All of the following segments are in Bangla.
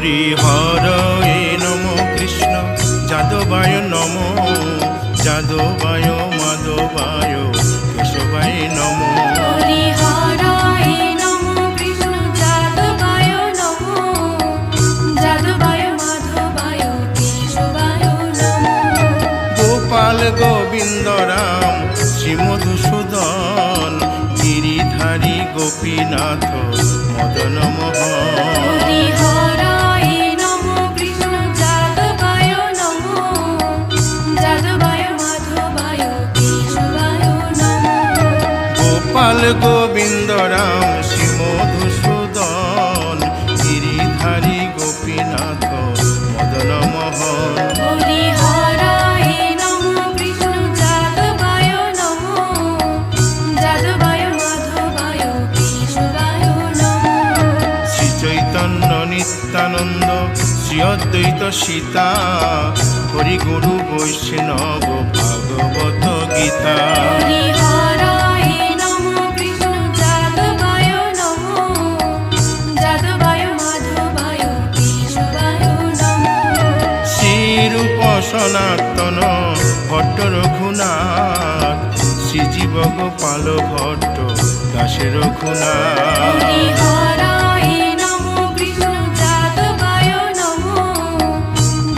হরি হরয়ে নম কৃষ্ণ যাদবায় নম যাদবায় মাধবায় কেশবায় নম হরি হরায় নমো কৃষ্ণ যাদবায় নমো যাদবায় মাধবায় কেশবায় নমো গোপাল গোবিন্দ রাম শ্রী মধুসূদন গিরিধারী গোপীনাথ মদন মোহন হরি হরায় নমো কৃষ্ণ যাদবায় নমো যাদবায় মাধবায় কেশবায় নমো গোপাল গোবিন্দ রাম শ্রী মধুসূদন গিরিধারী গোপীনাথ মদন মোহন হরি হরায় নমো কৃষ্ণ যাদবায় নমো যাদবায় মাধবায় কেশবায় নমো শ্রী চৈতন্য নিত্যানন্দ শ্রী অদ্বৈত সীতা হরি গুরু বৈষ্ণব ভাগবত গীতা হরি হরায় নমো কৃষ্ণ যাদবায় নমো যাদবায় মাধবায় কেশবায় নমো শ্রীরূপ সনাতন ভট্ট রঘুনাথ শ্রীজীব গোপাল ভট্ট দাসে রঘুনাথ হরি হরায় নমো কৃষ্ণ যাদবায় নমো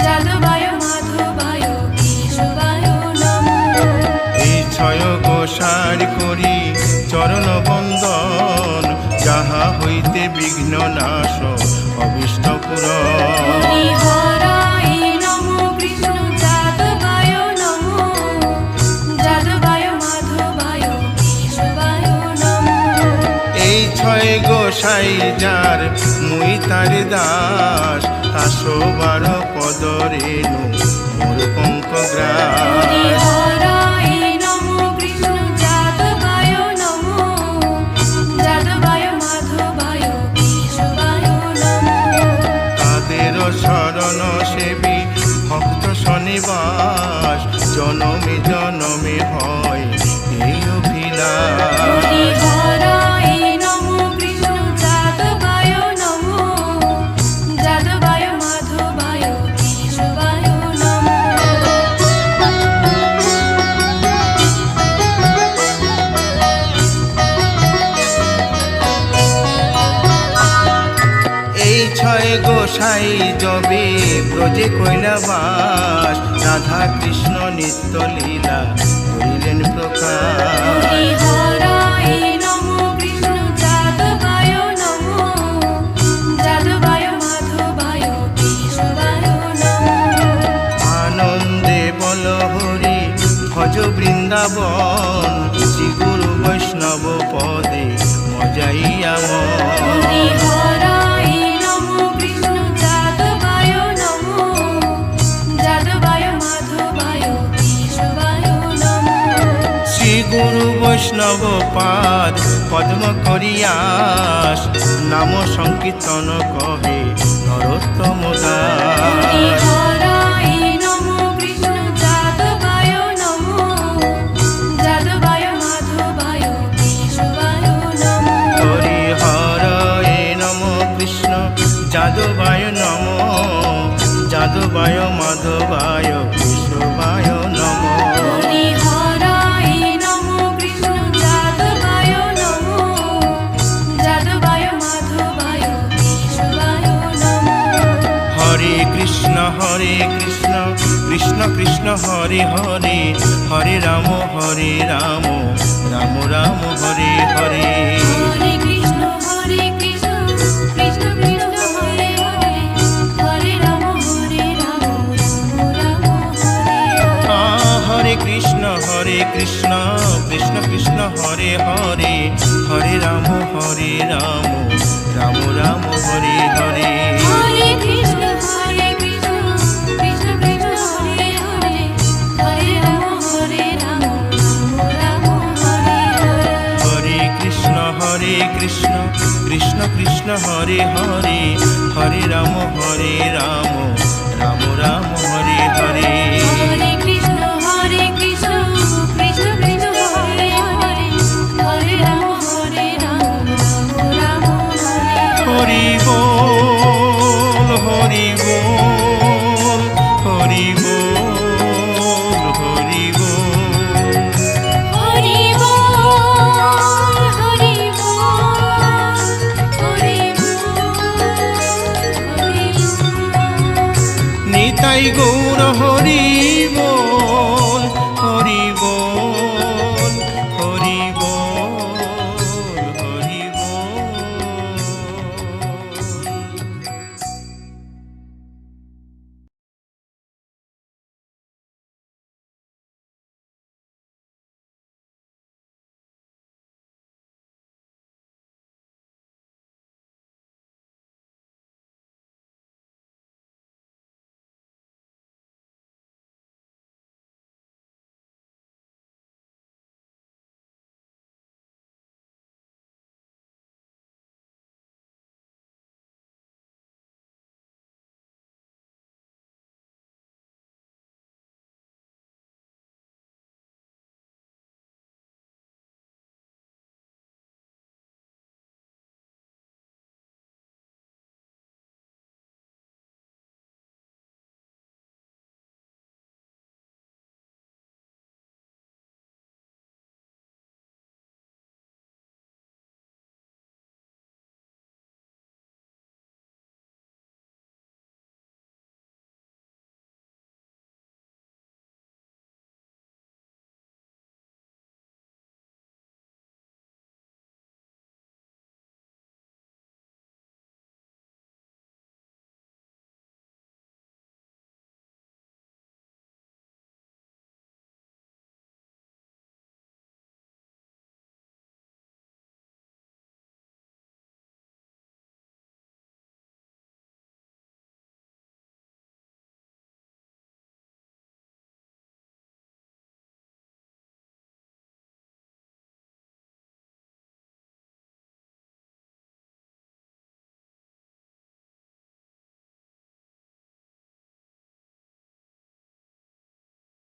যাদবায় মাধবায় কেশবায় নমো এই ছয় গোসার করি চরণ বন্দন যাহা হইতে বিঘ্ন নাশ অবিষ্ট পুরন হরি হরায় নমো কৃষ্ণ যাদবায় নমো যাদবায় মাধবায় কেশবায় নমো এই ছয় গোসাই যার মুই তার দাস তাসো বার পদ রেণু মোর পঙ্ক হরি গ্রাস হরায় নমো কৃষ্ণ যাদবায় নমো যাদবায় মাধবায় কেশবায় নমো তাদের শরণ সেবী ভক্ত শনিবাস জনমে জনমে হয় এই অভিলাষ হরি হরায় নমো কৃষ্ণ যাদবায় নমো যাদবায় মাধবায় কেশবায় নমো এই ছয় গোসাই যবে ব্রজে কৈলাবাস রাধা কৃষ্ণ নিত্য লীলা করিলেন প্রকাশ হরি হরায় নমো কৃষ্ণ যাদবায় নমো যাদবায় মাধবায় কেশবায় নমো আনন্দে বল হরি ভজ বৃন্দাবন শ্রী গুরু বৈষ্ণব পদে মজাইয়া হরি হরায় নমো কৃষ্ণ যাদবায় নমো যাদবায় মাধবায় কেশবায় নমো শ্রী গুরু বৈষ্ণব পাদ পদ্ম করিয়াস নাম সংকীর্তন কহে নরোত্তম হরি দাস হরায় নমো কৃষ্ণ যাদবায় নমো যাদবায় মাধবায় কেশবায় নমো হরি হরয়ে নম কৃষ্ণ যাদবায় নম যাদবায় মাধবায় কেশবায় নম হরি হরায় নমো কৃষ্ণ যাদবায় নমো যাদবায় মাধবায় কেশবায় নমো হরে কৃষ্ণ কৃষ্ণ কৃষ্ণ হরে হরে হরে রাম রাম রাম হরে হরে হরে কৃষ্ণ কৃষ্ণ কৃষ্ণ হরে হরে হরে রাম রাম রাম হরে হরে হরে কৃষ্ণ কৃষ্ণ কৃষ্ণ হরে হরে হরে রাম রাম রাম হরে হরে হরে কৃষ্ণ কৃষ্ণ কৃষ্ণ কৃষ্ণ হরে হরে হরে রাম রাম রাম হরে হরে হরে কৃষ্ণ কৃষ্ণ কৃষ্ণ হরে হরে হরে রাম রাম রাম হরে হরে